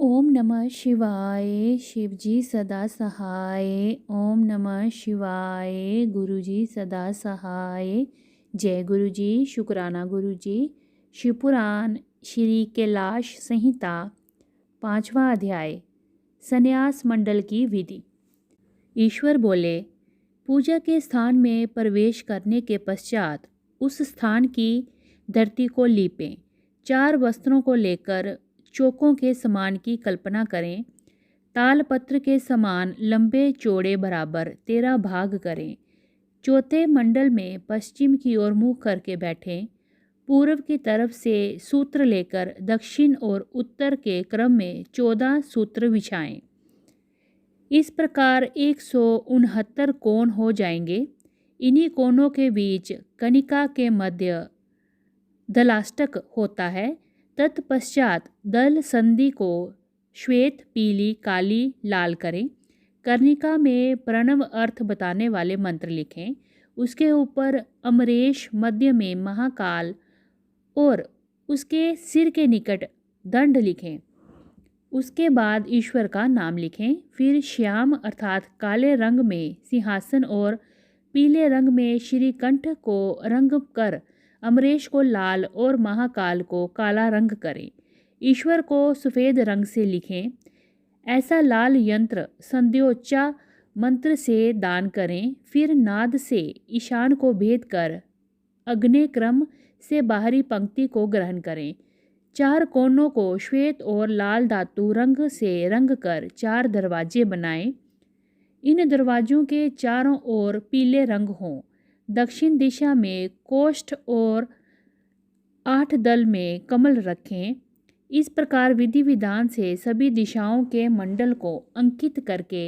ओम नमः शिवाय। शिवजी सदा सहाय। ओम नमः शिवाय। गुरुजी सदा सहाय। जय गुरुजी। शुक्राना गुरुजी। शिवपुराण श्री कैलाश संहिता 5वां अध्याय। संन्यास मंडल की विधि। ईश्वर बोले, पूजा के स्थान में प्रवेश करने के पश्चात उस स्थान की धरती को लीपें। 4 वस्त्रों को लेकर चौकों के समान की कल्पना करें। तालपत्र के समान लंबे चौड़े बराबर 13 भाग करें। चौथे मंडल में पश्चिम की ओर मुँह करके बैठें। पूर्व की तरफ से सूत्र लेकर दक्षिण और उत्तर के क्रम में 14 सूत्र बिछाएं। इस प्रकार 169 कोण हो जाएंगे। इन्हीं कोणों के बीच कनिका के मध्य दलाष्टक होता है। तत्पश्चात दल संधि को श्वेत, पीली, काली, लाल करें। कर्णिका में प्रणव अर्थ बताने वाले मंत्र लिखें। उसके ऊपर अमरेश, मध्य में महाकाल और उसके सिर के निकट दंड लिखें। उसके बाद ईश्वर का नाम लिखें। फिर श्याम अर्थात काले रंग में सिंहासन और पीले रंग में श्रीकंठ को रंग कर अमरेश को लाल और महाकाल को काला रंग करें। ईश्वर को सफ़ेद रंग से लिखें। ऐसा लाल यंत्र संध्योच्चा मंत्र से दान करें। फिर नाद से ईशान को भेद कर अग्नि क्रम से बाहरी पंक्ति को ग्रहण करें। 4 कोनों को श्वेत और लाल धातु रंग से रंग कर 4 दरवाजे बनाएं। इन दरवाजों के चारों ओर पीले रंग हों। दक्षिण दिशा में कोष्ठ और 8 दल में कमल रखें। इस प्रकार विधि विधान से सभी दिशाओं के मंडल को अंकित करके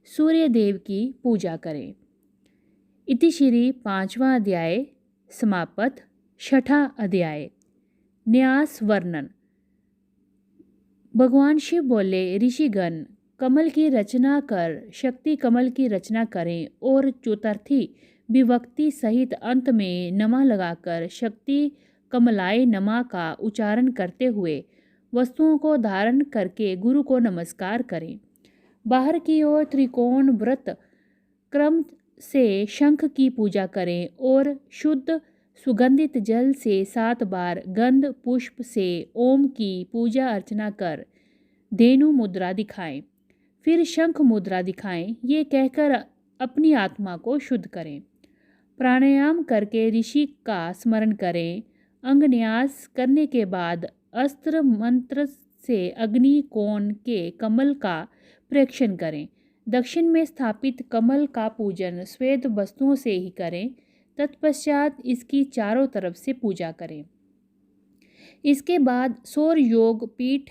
सूर्य देव की पूजा करें। इति श्री 5वां अध्याय समापत। 6ठा अध्याय न्यास वर्णन। भगवान शिव बोले, ऋषिगण कमल की रचना कर शक्ति कमल की रचना करें और चतुर्थी विभक्ति सहित अंत में नमा लगाकर शक्ति कमलाय नमा का उच्चारण करते हुए वस्तुओं को धारण करके गुरु को नमस्कार करें। बाहर की ओर त्रिकोण व्रत क्रम से शंख की पूजा करें और शुद्ध सुगंधित जल से 7 बार गंध पुष्प से ओम की पूजा अर्चना कर धेनु मुद्रा दिखाएं। फिर शंख मुद्रा दिखाएं। ये कहकर अपनी आत्मा को शुद्ध करें। प्राणायाम करके ऋषि का स्मरण करें। अंगन्यास करने के बाद अस्त्र मंत्र से अग्नि कोण के कमल का प्रेक्षण करें। दक्षिण में स्थापित कमल का पूजन श्वेत वस्तुओं से ही करें। तत्पश्चात इसकी चारों तरफ से पूजा करें। इसके बाद सौर योग पीठ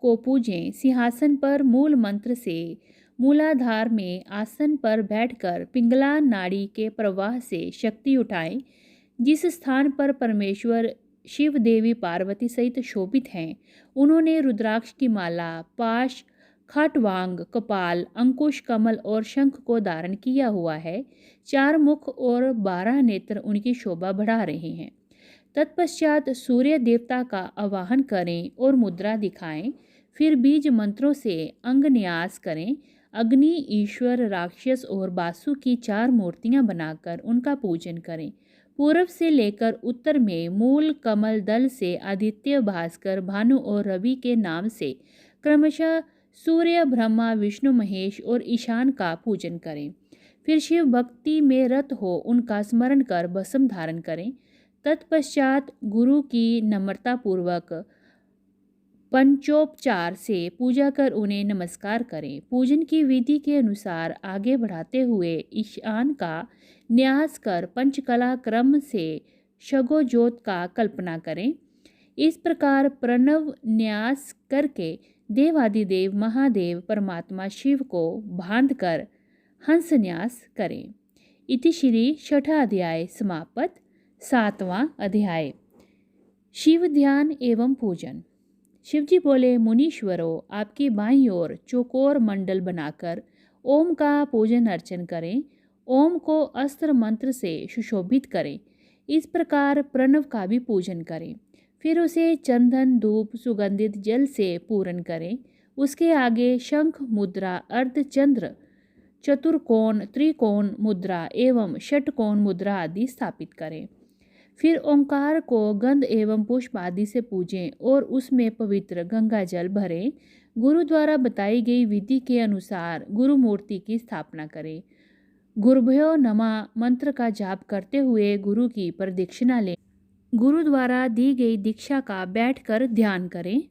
को पूजें। सिंहासन पर मूल मंत्र से मूलाधार में आसन पर बैठकर पिंगला नाड़ी के प्रवाह से शक्ति उठाएं। जिस स्थान पर परमेश्वर शिव देवी पार्वती सहित शोभित हैं, उन्होंने रुद्राक्ष की माला, पाश, खटवांग, कपाल, अंकुश, कमल और शंख को धारण किया हुआ है। 4 मुख और 12 नेत्र उनकी शोभा बढ़ा रहे हैं। तत्पश्चात सूर्य देवता का आवाहन करें और मुद्रा दिखाएं। फिर बीज मंत्रों से अंगन्यास करें। अग्नि, ईश्वर, राक्षस और वासु की 4 मूर्तियां बनाकर उनका पूजन करें। पूर्व से लेकर उत्तर में मूल कमल दल से आदित्य, भास्कर, भानु और रवि के नाम से क्रमशः सूर्य, ब्रह्मा, विष्णु, महेश और ईशान का पूजन करें। फिर शिव भक्ति में रत हो उनका स्मरण कर भस्म धारण करें। तत्पश्चात गुरु की नम्रतापूर्वक पंचोपचार से पूजा कर उन्हें नमस्कार करें। पूजन की विधि के अनुसार आगे बढ़ाते हुए ईशान का न्यास कर पंचकला क्रम से शगोज्योत का कल्पना करें। इस प्रकार प्रणव न्यास करके देवादिदेव महादेव परमात्मा शिव को बांध कर हंस न्यास करें। इति श्री 6ठा अध्याय समापत। 7वां अध्याय शिव ध्यान एवं पूजन। शिवजी बोले, मुनीश्वरों आपकी बाईं ओर चौकोर मंडल बनाकर ओम का पूजन अर्चन करें। ओम को अस्त्र मंत्र से सुशोभित करें। इस प्रकार प्रणव का भी पूजन करें। फिर उसे चंदन धूप सुगंधित जल से पूर्ण करें। उसके आगे शंख मुद्रा, अर्धचंद्र, चतुर्कोण, त्रिकोण मुद्रा एवं षटकोण मुद्रा आदि स्थापित करें। फिर ओंकार को गंध एवं पुष्प आदि से पूजें और उसमें पवित्र गंगा जल भरें। गुरु द्वारा बताई गई विधि के अनुसार गुरु मूर्ति की स्थापना करें। गुरुभ्यो नमः मंत्र का जाप करते हुए गुरु की प्रदक्षिणा लें। गुरु द्वारा दी गई दीक्षा का बैठकर ध्यान करें।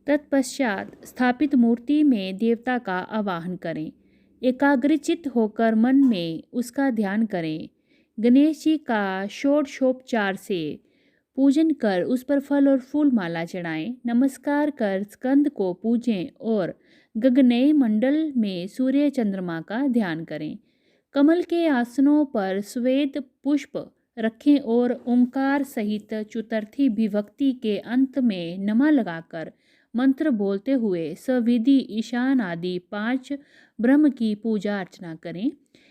तत्पश्चात स्थापित मूर्ति में देवता का आवाहन करें। एकाग्रचित्त होकर मन में उसका ध्यान करें। गणेश जी का षोडशोपचार से पूजन कर उस पर फल और फूल माला चढ़ाएं। नमस्कार कर स्कंद को पूजें और गगनेय मंडल में सूर्य चंद्रमा का ध्यान करें। कमल के आसनों पर श्वेत पुष्प रखें और ओंकार सहित चतुर्थी विभक्ति के अंत में नमा लगाकर मंत्र बोलते हुए सविधि ईशान आदि 5 ब्रह्म की पूजा अर्चना करें।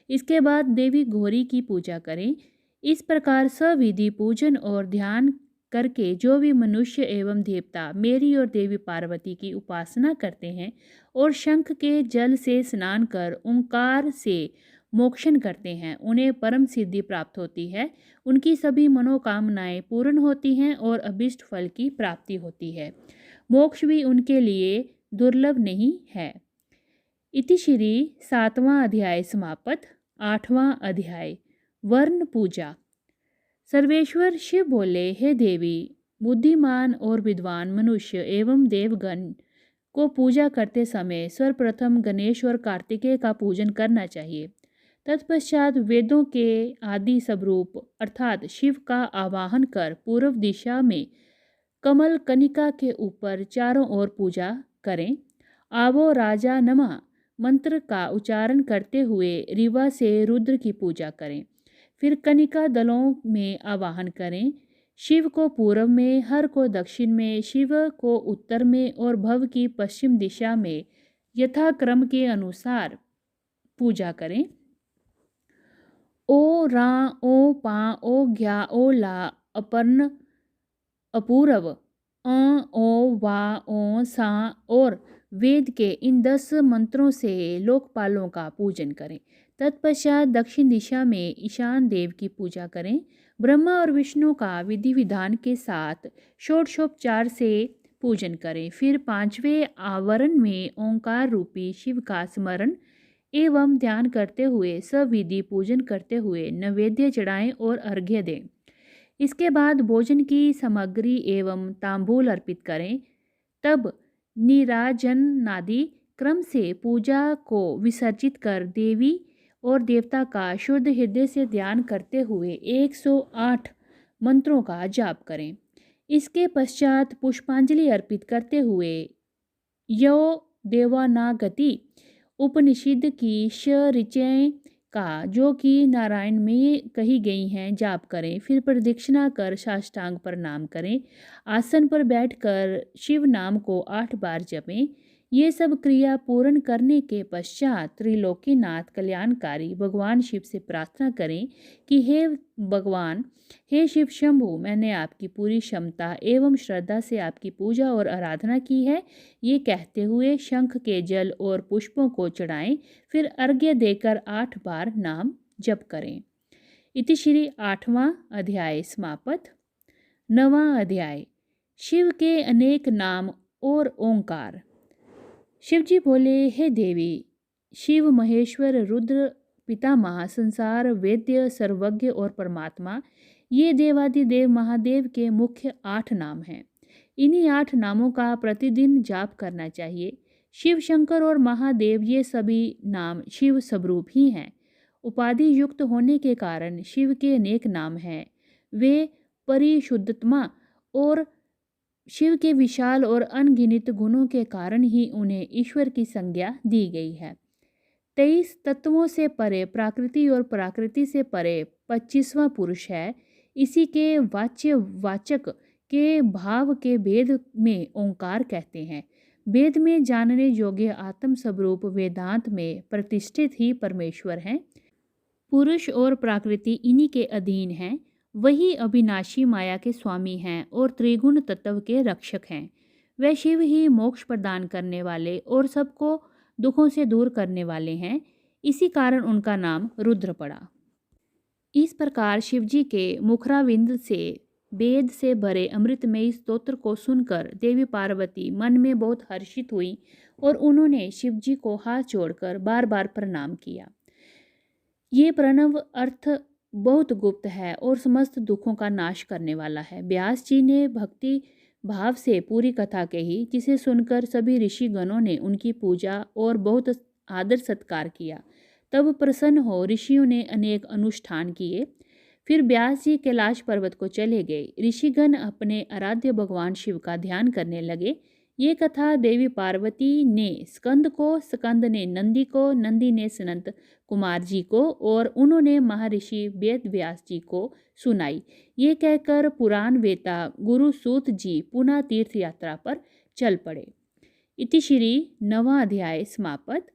इसके बाद देवी गौरी की पूजा करें। इस प्रकार सविधि पूजन और ध्यान करके जो भी मनुष्य एवं देवता मेरी और देवी पार्वती की उपासना करते हैं और शंख के जल से स्नान कर ओंकार से मोक्षण करते हैं, उन्हें परम सिद्धि प्राप्त होती है। उनकी सभी मनोकामनाएं पूर्ण होती हैं और अभिष्ट फल की प्राप्ति होती है। मोक्ष भी उनके लिए दुर्लभ नहीं है। इति श्री 7वां अध्याय समाप्त। 8वां अध्याय वर्ण पूजा। सर्वेश्वर शिव बोले, हे देवी, बुद्धिमान और विद्वान मनुष्य एवं देवगण को पूजा करते समय सर्वप्रथम गणेश और कार्तिकेय का पूजन करना चाहिए। तत्पश्चात वेदों के आदि स्वरूप अर्थात शिव का आवाहन कर पूर्व दिशा में कमल कनिका के ऊपर चारों ओर पूजा करें। आवो राजा नमः मंत्र का उच्चारण करते हुए रीवा से रुद्र की पूजा करें। फिर कनिका दलों में आवाहन करें। शिव को पूर्व में, हर को दक्षिण में, शिव को उत्तर में और भव की पश्चिम दिशा में यथाक्रम के अनुसार पूजा करें। ओ रा ओ पा ओ ज्ञा ओ ला अपर्ण अपूर्व ओ वा ओ सा और वेद के इन 10 मंत्रों से लोकपालों का पूजन करें। तत्पश्चात दक्षिण दिशा में ईशान देव की पूजा करें। ब्रह्मा और विष्णु का विधि विधान के साथ षोडशोपचार से पूजन करें। फिर 5वें आवरण में ओंकार रूपी शिव का स्मरण एवं ध्यान करते हुए सविधि पूजन करते हुए नैवेद्य चढ़ाएं और अर्घ्य दें। इसके बाद भोजन की सामग्री एवं तांबूल अर्पित करें। तब नीराजनादि क्रम से पूजा को विसर्जित कर देवी और देवता का शुद्ध हृदय से ध्यान करते हुए 108 मंत्रों का जाप करें। इसके पश्चात पुष्पांजलि अर्पित करते हुए यो देवानागति उपनिषद की ऋचाएं का जो कि नारायण में कही गई हैं जाप करें। फिर प्रदक्षिणा कर साष्टांग प्रणाम करें। आसन पर बैठकर शिव नाम को 8 बार जपें। ये सब क्रिया पूर्ण करने के पश्चात त्रिलोकीनाथ कल्याणकारी भगवान शिव से प्रार्थना करें कि हे भगवान, हे शिव शंभु, मैंने आपकी पूरी क्षमता एवं श्रद्धा से आपकी पूजा और आराधना की है। ये कहते हुए शंख के जल और पुष्पों को चढ़ाएं। फिर अर्घ्य देकर 8 बार नाम जप करें। इति श्री 8वां अध्याय समाप्त। 9वां अध्याय शिव के अनेक नाम और ओंकार। शिव जी बोले, हे देवी, शिव महेश्वर रुद्र पितामह संसार वेद्य सर्वज्ञ और परमात्मा, ये देवादिदेव महादेव के मुख्य 8 नाम हैं। इन्हीं 8 नामों का प्रतिदिन जाप करना चाहिए। शिव शंकर और महादेव ये सभी नाम शिव स्वरूप ही हैं। उपाधि युक्त होने के कारण शिव के अनेक नाम हैं। वे परिशुद्धात्मा और शिव के विशाल और अनगिनत गुणों के कारण ही उन्हें ईश्वर की संज्ञा दी गई है। 23 तत्वों से परे प्रकृति और प्रकृति से परे 25वां पुरुष है। इसी के वाच्य वाचक के भाव के भेद में ओंकार कहते हैं। वेद में जानने योग्य आत्म स्वरूप वेदांत में प्रतिष्ठित ही परमेश्वर हैं। पुरुष और प्रकृति इन्हीं के अधीन हैं। वही अविनाशी माया के स्वामी हैं और त्रिगुण तत्व के रक्षक हैं। वह शिव ही मोक्ष प्रदान करने वाले और सबको दुखों से दूर करने वाले हैं। इसी कारण उनका नाम रुद्र पड़ा। इस प्रकार शिवजी के मुखराविंद से वेद से भरे अमृतमयी स्तोत्र को सुनकर देवी पार्वती मन में बहुत हर्षित हुई और उन्होंने शिवजी को हाथ जोड़कर बार बार प्रणाम किया। ये प्रणव अर्थ बहुत गुप्त है और समस्त दुखों का नाश करने वाला है। व्यास जी ने भक्ति भाव से पूरी कथा कही, जिसे सुनकर सभी ऋषिगणों ने उनकी पूजा और बहुत आदर सत्कार किया। तब प्रसन्न हो ऋषियों ने अनेक अनुष्ठान किए। फिर व्यास जी कैलाश पर्वत को चले गए। ऋषिगण अपने आराध्य भगवान शिव का ध्यान करने लगे। ये कथा देवी पार्वती ने स्कंद को, स्कंद ने नंदी को, नंदी ने सनत कुमार जी को और उन्होंने महर्षि वेद व्यास जी को सुनाई। ये कहकर पुराण वेता गुरु सूत जी पुनः तीर्थ यात्रा पर चल पड़े। इति श्री नवा अध्याय समापत।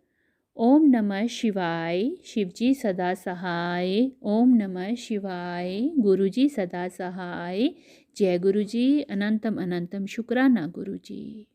ओम नमः शिवाय। शिवजी सदा सहाय। ओम नमः शिवाय। गुरुजी सदा सहाय। जय गुरुजी। अनंतम अनंतम शुक्राना गुरुजी।